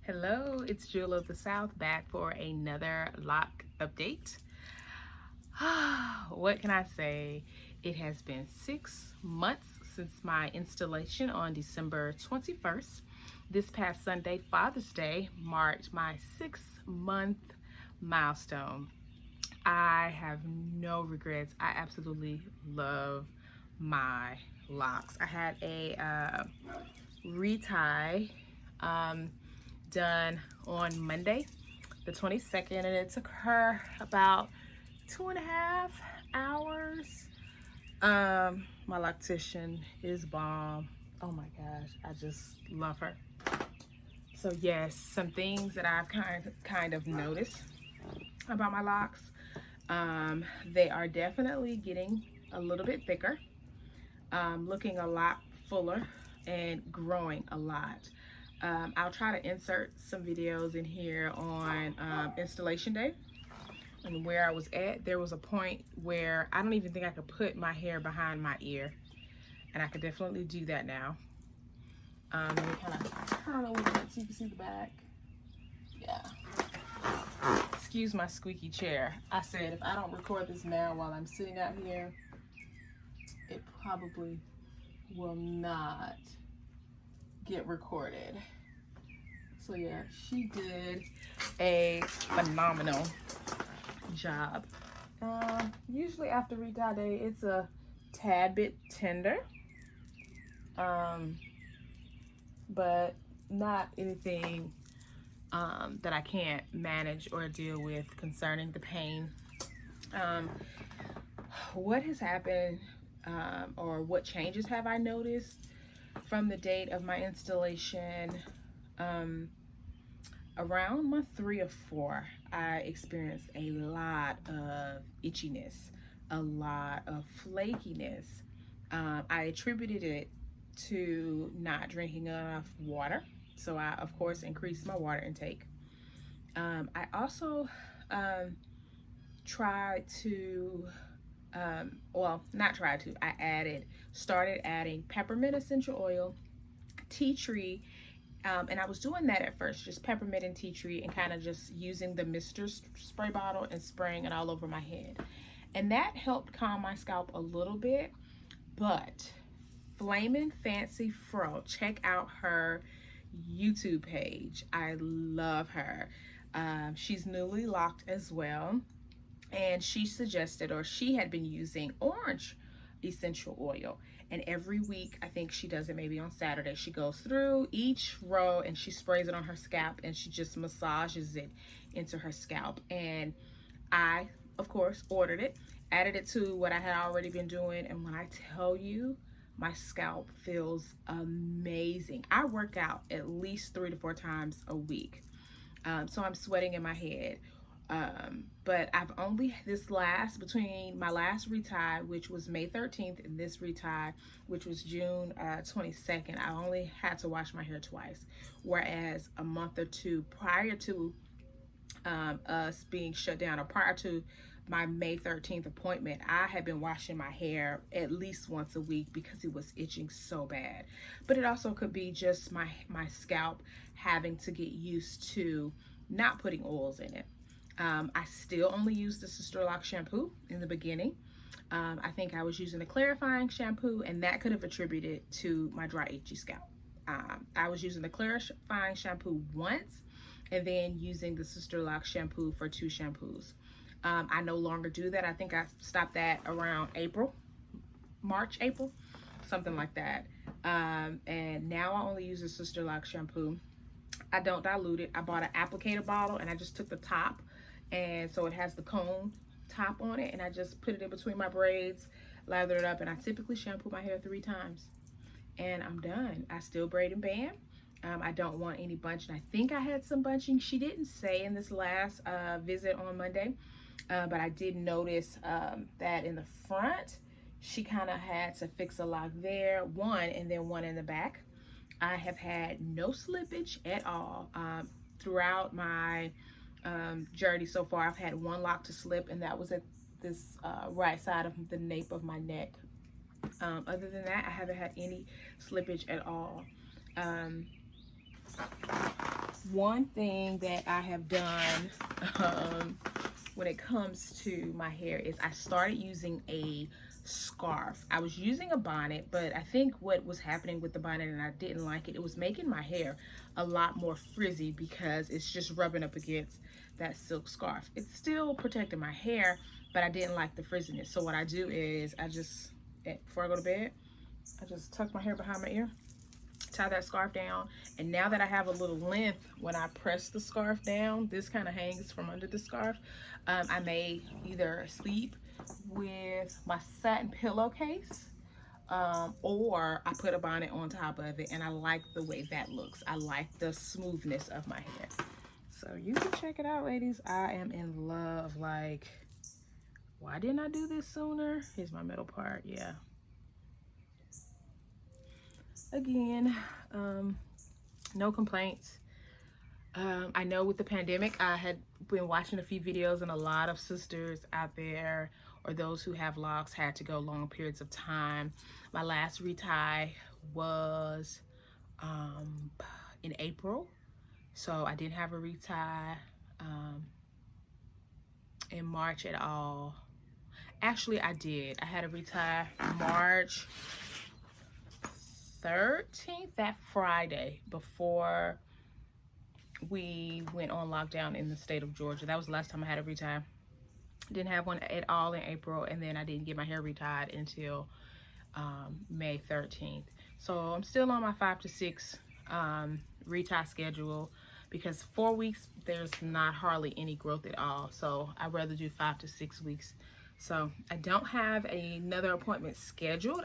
Hello, it's Jewel of the South back for another lock update. What can I say? It has been 6 months since my installation on December 21st. This past Sunday, Father's Day, marked my 6-month milestone. I have no regrets. I absolutely love my locks. I had a retie done on Monday, the 22nd, and it took her about 2.5 hours. My loctician is bomb. Oh my gosh, I just love her. So yes, some things that I've kind of noticed about my locks. They are definitely getting a little bit thicker, looking a lot fuller, and growing a lot. I'll try to insert some videos in here on installation day and where I was at. There was a point where I don't even think I could put my hair behind my ear, and I could definitely do that now. Let me kind of turn a little bit so you can see the back. Yeah. Excuse my squeaky chair. I said if I don't record this now while I'm sitting out here, it probably will not get recorded. So yeah, she did a phenomenal job. Usually after retie day, it's a tad bit tender, but not anything that I can't manage or deal with concerning the pain. What has happened, or what changes have I noticed from the date of my installation? Around month 3 or 4, I experienced a lot of itchiness, a lot of flakiness. I attributed it to not drinking enough water, so I of course increased my water intake. I also tried to I started adding peppermint essential oil, tea tree, and I was doing that at first, just peppermint and tea tree, and kind of just using the Mister spray bottle and spraying it all over my head. And that helped calm my scalp a little bit. But Flamin' Fancy Fro, check out her YouTube page. I love her. She's newly locked as well. And she suggested, or she had been using orange essential oil, and every week, I think she does it maybe on Saturday, she goes through each row and she sprays it on her scalp and she just massages it into her scalp. And I of course ordered it, added it to what I had already been doing, and when I tell you, my scalp feels amazing. I work out at least 3 to 4 times a week, so I'm sweating in my head. But I've only between my last retie, which was May 13th, and this retie, which was June 22nd, I only had to wash my hair twice. Whereas a month or two prior to us being shut down, or prior to my May 13th appointment, I had been washing my hair at least once a week because it was itching so bad. But it also could be just my scalp having to get used to not putting oils in it. I still only use the Sisterlock shampoo in the beginning. I think I was using a clarifying shampoo, and that could have attributed to my dry, itchy scalp. I was using the clarifying shampoo once, and then using the Sisterlock shampoo for 2 shampoos. I no longer do that. I think I stopped that around March, April, something like that. And now I only use the Sisterlock shampoo. I don't dilute it. I bought an applicator bottle, and I just took the top, and so it has the cone top on it, and I just put it in between my braids, lather it up, and I typically shampoo my hair 3 times, and I'm done. I still braid and band. I don't want any bunching. I think I had some bunching. She didn't say in this last visit on Monday, but I did notice that in the front, she kind of had to fix a lock there, one, and then one in the back. I have had no slippage at all throughout my journey so far. I've had 1 lock to slip, and that was at this right side of the nape of my neck. Other than that, I haven't had any slippage at all. One thing that I have done when it comes to my hair is I started using a scarf. I was using a bonnet, but I think what was happening with the bonnet, and I didn't like it, it was making my hair a lot more frizzy because it's just rubbing up against that silk scarf. It's still protecting my hair, but I didn't like the frizziness. So what I do is I just, before I go to bed, I just tuck my hair behind my ear, tie that scarf down, and now that I have a little length, when I press the scarf down, this kind of hangs from under the scarf. I may either sleep with my satin pillowcase, or I put a bonnet on top of it, and I like the way that looks. I like the smoothness of my hair. So you can check it out, ladies. I am in love. Like, why didn't I do this sooner? Here's my middle part. Yeah. Again, no complaints. I know with the pandemic, I had been watching a few videos, and a lot of sisters out there, or those who have locks, had to go long periods of time. My last retie was in April, so I didn't have a retie in March at all. Actually, I did. I had a retie March 13th, that Friday, before we went on lockdown in the state of Georgia. That was the last time I had a retie. Didn't have one at all in April, and then I didn't get my hair retied until May 13th. So I'm still on my 5 to 6 retie schedule, because 4 weeks there's not hardly any growth at all. So I'd rather do 5 to 6 weeks. So I don't have another appointment scheduled.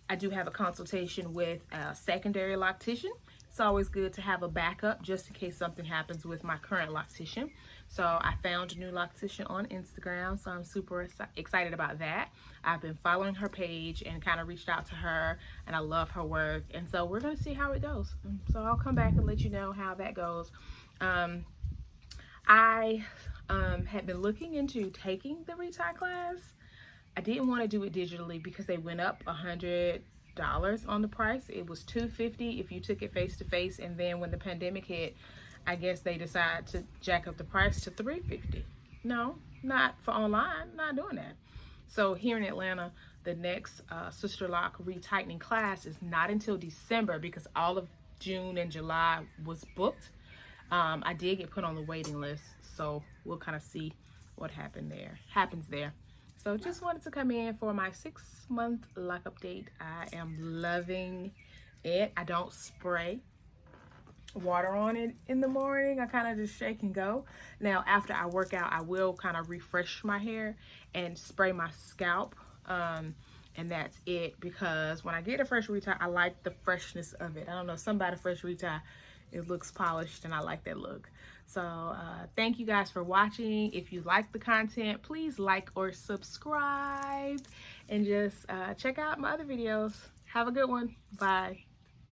I do have a consultation with a secondary loctician. It's always good to have a backup just in case something happens with my current loctician. So I found a new loctician on Instagram, so I'm super excited about that. I've been following her page and kind of reached out to her, and I love her work. And so we're going to see how it goes. So I'll come back and let you know how that goes. I had been looking into taking the retie class. I didn't want to do it digitally because they went up $100 on the price. It was $250 if you took it face to face, and then when the pandemic hit, I guess they decided to jack up the price to $350. No, not for online, not doing that. So here in Atlanta, the next Sisterlock retightening class is not until December, because all of June and July was booked. I did get put on the waiting list, so we'll kind of see what happens there. So just wanted to come in for my 6-month lock update. I am loving it. I don't spray water on it in the morning. I kind of just shake and go. Now after I work out, I will kind of refresh my hair and spray my scalp, and that's it, because when I get a fresh retie, I like the freshness of it. I don't know, something about a fresh retie, it looks polished, and I like that look. So thank you guys for watching. If you like the content, please like or subscribe, and just check out my other videos. Have a good one. Bye.